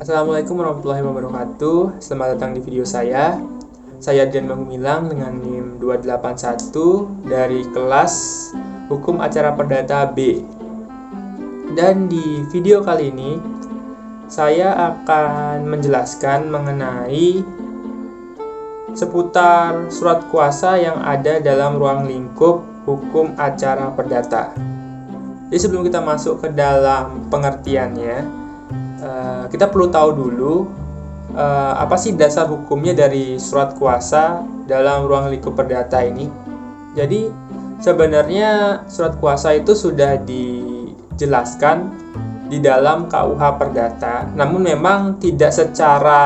Assalamualaikum warahmatullahi wabarakatuh. Selamat datang di video saya. Saya Dian Gumilang dengan NIM 281 dari kelas Hukum Acara Perdata B. Dan di video kali ini saya akan menjelaskan mengenai seputar surat kuasa yang ada dalam ruang lingkup hukum acara perdata. Jadi sebelum kita masuk ke dalam pengertiannya, kita perlu tahu dulu apa sih dasar hukumnya dari surat kuasa dalam ruang lingkup perdata ini. Jadi sebenarnya surat kuasa itu sudah dijelaskan di dalam KUH Perdata, namun memang tidak secara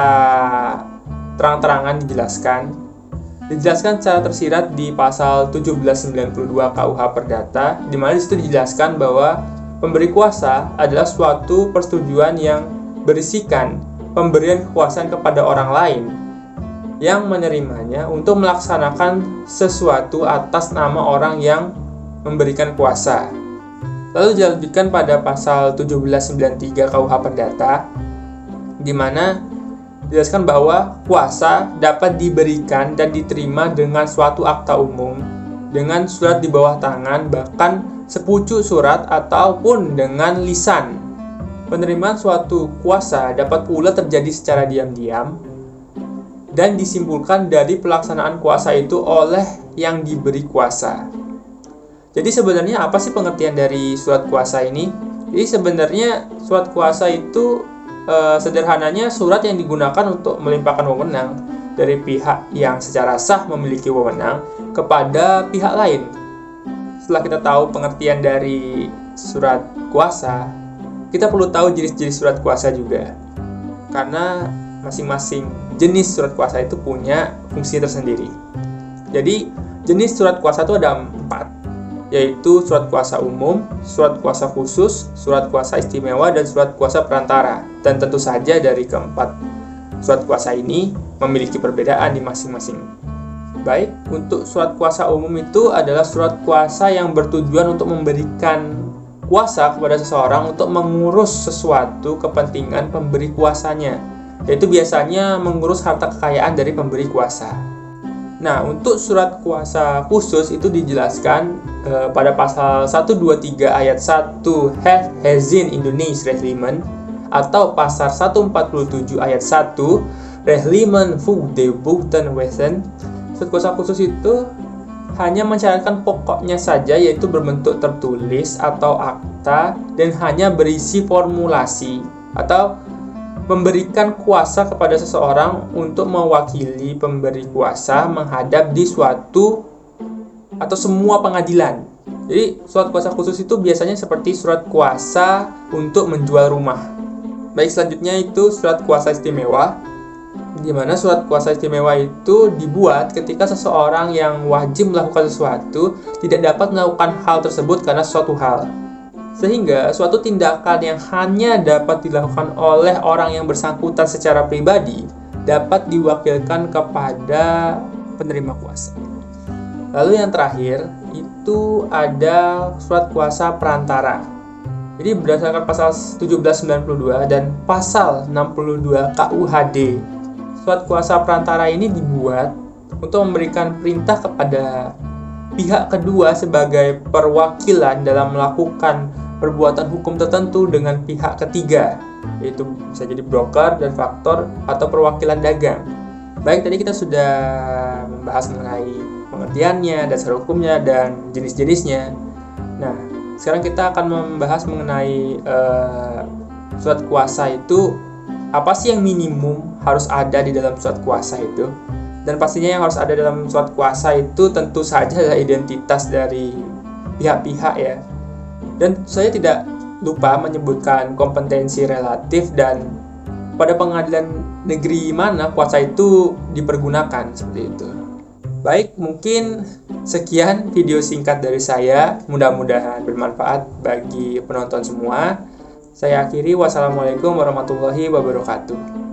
terang-terangan dijelaskan secara tersirat di pasal 1792 KUH Perdata, di mana disitu dijelaskan bahwa pemberi kuasa adalah suatu persetujuan yang berisikan pemberian kekuasaan kepada orang lain yang menerimanya untuk melaksanakan sesuatu atas nama orang yang memberikan kuasa. Lalu dilanjutkan pada pasal 1793 KUH Perdata, di mana dijelaskan bahwa kuasa dapat diberikan dan diterima dengan suatu akta umum, dengan surat di bawah tangan, bahkan sepucuk surat ataupun dengan lisan. Penerimaan suatu kuasa dapat pula terjadi secara diam-diam dan disimpulkan dari pelaksanaan kuasa itu oleh yang diberi kuasa. Jadi sebenarnya apa sih pengertian dari surat kuasa ini? Jadi sebenarnya surat kuasa itu sederhananya surat yang digunakan untuk melimpahkan wewenang dari pihak yang secara sah memiliki wewenang kepada pihak lain. Setelah kita tahu pengertian dari surat kuasa, kita perlu tahu jenis-jenis surat kuasa juga. Karena masing-masing jenis surat kuasa itu punya fungsi tersendiri. Jadi, jenis surat kuasa itu ada 4, yaitu surat kuasa umum, surat kuasa khusus, surat kuasa istimewa, dan surat kuasa perantara. Dan tentu saja dari keempat surat kuasa ini memiliki perbedaan di masing-masing. Baik, untuk surat kuasa umum itu adalah surat kuasa yang bertujuan untuk memberikan kuasa kepada seseorang untuk mengurus sesuatu kepentingan pemberi kuasanya, yaitu biasanya mengurus harta kekayaan dari pemberi kuasa. Nah, untuk surat kuasa khusus itu dijelaskan pada pasal 123 ayat 1 Hezin Indonesia Rehlimen atau pasal 147 ayat 1 Rehlimen voor de Buitenwetten. Surat kuasa khusus itu hanya mensyaratkan pokoknya saja, yaitu berbentuk tertulis atau akta dan hanya berisi formulasi atau memberikan kuasa kepada seseorang untuk mewakili pemberi kuasa menghadap di suatu atau semua pengadilan. Jadi surat kuasa khusus itu biasanya seperti surat kuasa untuk menjual rumah. Baik, selanjutnya itu surat kuasa istimewa, di mana surat kuasa istimewa itu dibuat ketika seseorang yang wajib melakukan sesuatu tidak dapat melakukan hal tersebut karena suatu hal. Sehingga suatu tindakan yang hanya dapat dilakukan oleh orang yang bersangkutan secara pribadi dapat diwakilkan kepada penerima kuasa. Lalu yang terakhir itu ada surat kuasa perantara. Jadi berdasarkan pasal 1792 dan pasal 62 KUHD, surat kuasa perantara ini dibuat untuk memberikan perintah kepada pihak kedua sebagai perwakilan dalam melakukan perbuatan hukum tertentu dengan pihak ketiga, yaitu bisa jadi broker dan faktor atau perwakilan dagang. Baik, tadi kita sudah membahas mengenai pengertiannya, dasar hukumnya, dan jenis-jenisnya. Nah, sekarang kita akan membahas mengenai surat kuasa itu apa sih yang minimum harus ada di dalam surat kuasa itu. Dan pastinya yang harus ada dalam surat kuasa itu tentu saja adalah identitas dari pihak-pihak ya. Dan saya tidak lupa menyebutkan kompetensi relatif dan pada pengadilan negeri mana kuasa itu dipergunakan, seperti itu. Baik, mungkin sekian video singkat dari saya. Mudah-mudahan bermanfaat bagi penonton semua. Saya akhiri, wassalamualaikum warahmatullahi wabarakatuh.